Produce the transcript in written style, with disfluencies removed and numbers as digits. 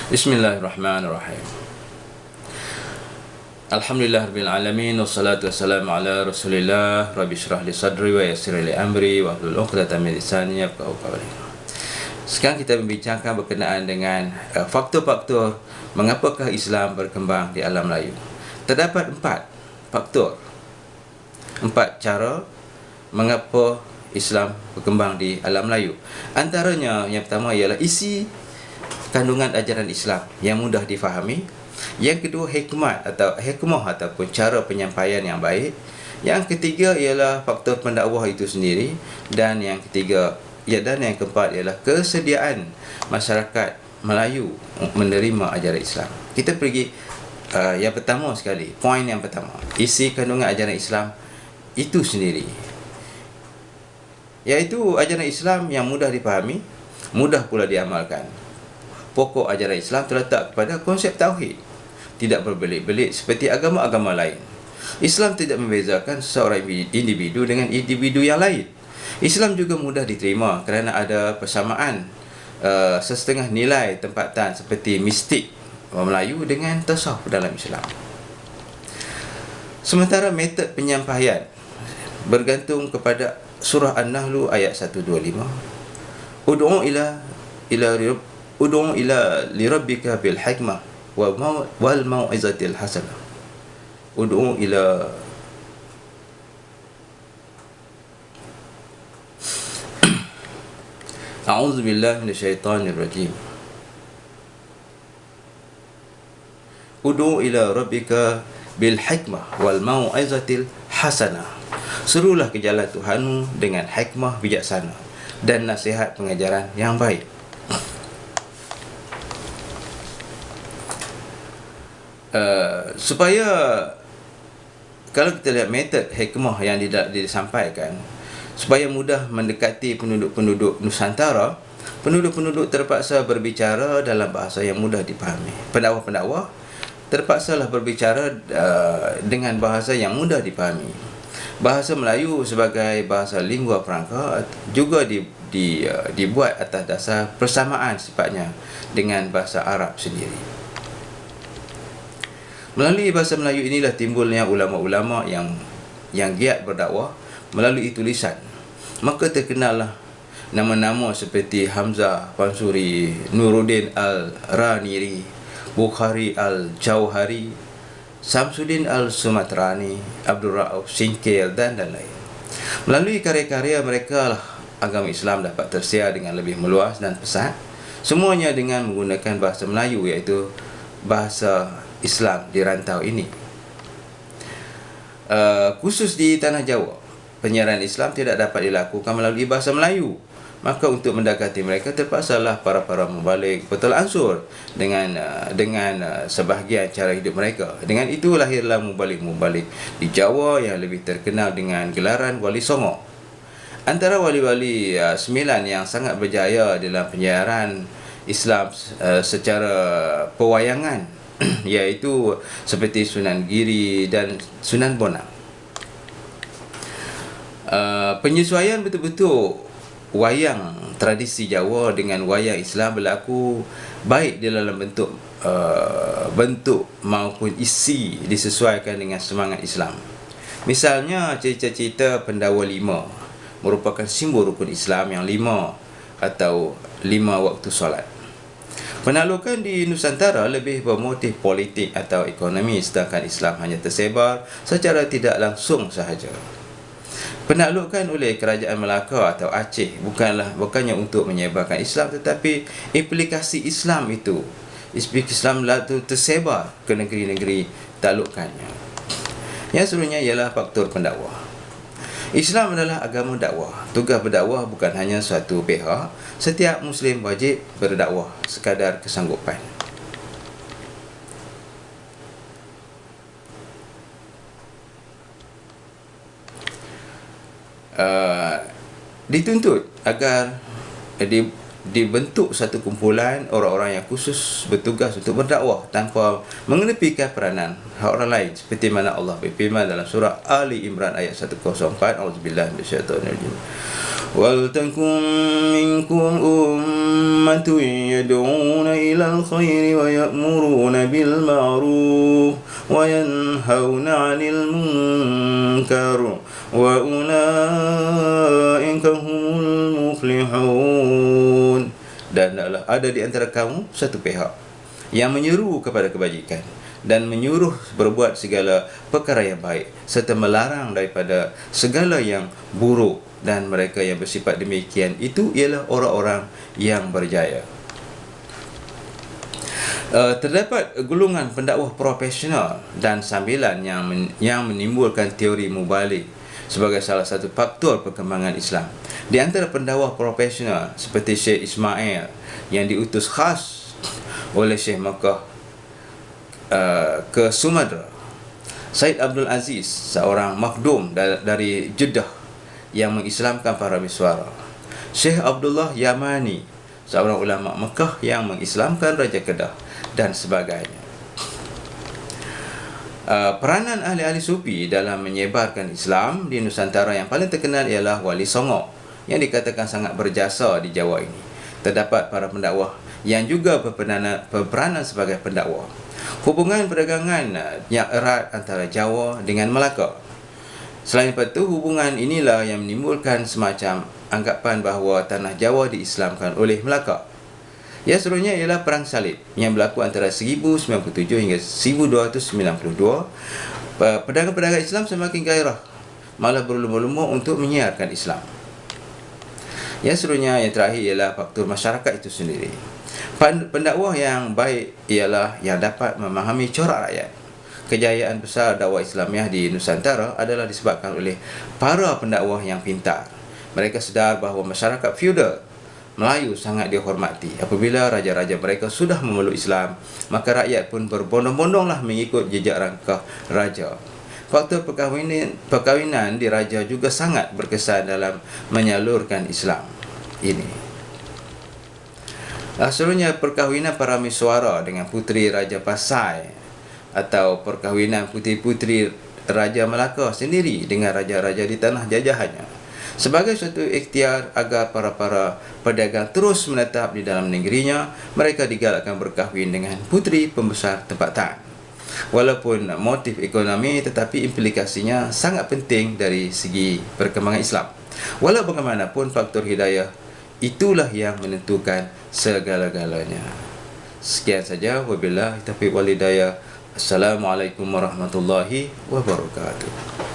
Bismillahirrahmanirrahim. Alhamdulillah rabbil alamin, wassalatu wassalamu ala Rasulillah. Rabbi shrah li sadri wa yassir li amri wa hlul 'uqdatam min lisani yafqahu qawli. Sekarang kita membincangkan berkenaan dengan faktor-faktor mengapakah Islam berkembang di alam Melayu. Terdapat 4 faktor, 4 cara mengapa Islam berkembang di alam Melayu. Antaranya yang pertama ialah isi kandungan ajaran Islam yang mudah difahami. Yang kedua, hikmah ataupun cara penyampaian yang baik. Yang ketiga ialah faktor pendakwah itu sendiri, dan yang keempat ialah kesediaan masyarakat Melayu menerima ajaran Islam. Kita pergi yang pertama sekali, poin yang pertama, isi kandungan ajaran Islam itu sendiri, iaitu ajaran Islam yang mudah dipahami, mudah pula diamalkan. Pokok ajaran Islam terletak pada konsep tauhid, tidak berbelit-belit seperti agama-agama lain. Islam tidak membezakan seseorang individu dengan individu yang lain. Islam juga mudah diterima kerana ada persamaan setengah nilai tempatan seperti mistik orang Melayu dengan tasawuf dalam Islam. Sementara metod penyampaian bergantung kepada surah An-Nahl ayat 125. Ud'u ila lirabbika bil hikmah wal mau'izatil hasanah. Ud'u ila A'udzu billahi minasyaitonir rajim. Ud'u ila rabbika bil hikmah wal mau'izatil hasanah. Serulah ke jalan Tuhanmu dengan hikmah bijaksana dan nasihat pengajaran yang baik. Supaya kalau kita lihat metod hikmah yang disampaikan, supaya mudah mendekati penduduk-penduduk Nusantara, penduduk-penduduk terpaksa berbicara dalam bahasa yang mudah dipahami. Pendakwah-pendakwah terpaksalah berbicara dengan bahasa yang mudah dipahami. Bahasa Melayu sebagai bahasa lingua franca juga dibuat atas dasar persamaan sifatnya dengan bahasa Arab sendiri. Melalui bahasa Melayu inilah timbulnya ulama-ulama yang giat berdakwah melalui tulisan. Maka terkenallah nama-nama seperti Hamzah Pansuri, Nuruddin Al-Raniri, Bukhari Al-Jauhari, Samsuddin Al-Sumatrani, Abdul Rauf Singkil dan lain. Melalui karya-karya mereka lah agama Islam dapat tersiar dengan lebih meluas dan pesat, semuanya dengan menggunakan bahasa Melayu, iaitu bahasa Islam di rantau ini. Khusus di Tanah Jawa, penyiaran Islam tidak dapat dilakukan melalui bahasa Melayu. Maka untuk mendekati mereka terpaksalah para mubalik betul ansur dengan sebahagian cara hidup mereka. Dengan itu lahirlah mubalik-mubalik di Jawa yang lebih terkenal dengan gelaran Wali Songo. Antara wali-wali 9 yang sangat berjaya dalam penyiaran Islam secara pewayangan iaitu seperti Sunan Giri dan Sunan Bonang. Penyesuaian betul-betul wayang tradisi Jawa dengan wayang Islam berlaku baik di dalam bentuk maupun isi disesuaikan dengan semangat Islam. Misalnya cerita-cerita Pendawa 5 merupakan simbol rukun Islam yang 5 atau 5 waktu solat. Penaklukan di Nusantara lebih bermotif politik atau ekonomi, sedangkan Islam hanya tersebar secara tidak langsung sahaja. Penaklukan oleh kerajaan Melaka atau Aceh bukannya untuk menyebarkan Islam, tetapi implikasi Islam itu tersebar ke negeri-negeri taklukannya. Yang seterusnya ialah faktor pendakwah. Islam adalah agama dakwah. Tugas berdakwah bukan hanya suatu pihak. Setiap Muslim wajib berdakwah sekadar kesanggupan. Dituntut agar dibentuk satu kumpulan orang-orang yang khusus bertugas untuk berdakwah tanpa mengenepikan peranan orang lain, seperti mana Allah berfirman dalam surah Ali Imran ayat 104. Auzubillahi minasyaitonirrajim. Wal takum minkum ummatun yad'una ilal khairi wa ya'muruna bil ma'ruf wa yanhauna 'anil munkar wa ulaika humul muflihun. Dan ada di antara kamu satu pihak yang menyeru kepada kebajikan dan menyuruh berbuat segala perkara yang baik serta melarang daripada segala yang buruk, dan mereka yang bersifat demikian itu ialah orang-orang yang berjaya. Terdapat golongan pendakwah profesional dan sambilan yang menimbulkan teori mubalik sebagai salah satu faktor perkembangan Islam. Di antara pendakwah profesional seperti Syekh Ismail yang diutus khas oleh Syekh Makkah ke Sumatera, Said Abdul Aziz, seorang makdum dari Jeddah yang mengislamkan para miswara, Syekh Abdullah Yamani, seorang ulama Mekah yang mengislamkan Raja Kedah, dan sebagainya. Peranan ahli-ahli sufi dalam menyebarkan Islam di Nusantara yang paling terkenal ialah Wali Songo, yang dikatakan sangat berjasa di Jawa ini. Terdapat para pendakwah yang juga berperanan sebagai pendakwah. Hubungan perdagangan yang erat antara Jawa dengan Melaka. Selain itu, hubungan inilah yang menimbulkan semacam anggapan bahawa tanah Jawa diislamkan oleh Melaka. Ya, seterusnya ialah Perang Salib yang berlaku antara 1097 hingga 1292. Pedagang-pedagang Islam semakin gairah, malah berlumba-lumba untuk menyiarkan Islam. Ya, seterusnya yang terakhir ialah faktor masyarakat itu sendiri. Pendakwah yang baik ialah yang dapat memahami corak rakyat. Kejayaan besar dakwah Islamiah di Nusantara adalah disebabkan oleh para pendakwah yang pintar. Mereka sedar bahawa masyarakat feudal Melayu sangat dihormati. Apabila raja-raja mereka sudah memeluk Islam, maka rakyat pun berbondong-bondonglah mengikut jejak langkah raja. Faktor perkahwinan di raja juga sangat berkesan dalam menyalurkan Islam ini. Seterusnya, perkahwinan para miswara dengan puteri Raja Pasai atau perkahwinan puteri-puteri Raja Melaka sendiri dengan raja-raja di tanah jajahannya, sebagai suatu ikhtiar agar para pedagang terus menetap di dalam negerinya. Mereka digalakkan berkahwin dengan puteri pembesar tempatan. Walaupun motif ekonomi, tetapi implikasinya sangat penting dari segi perkembangan Islam. Walau bagaimanapun, faktor hidayah itulah yang menentukan segala-galanya. Sekian saja, wabillahi taufiq wal hidayah. Assalamualaikum warahmatullahi wabarakatuh.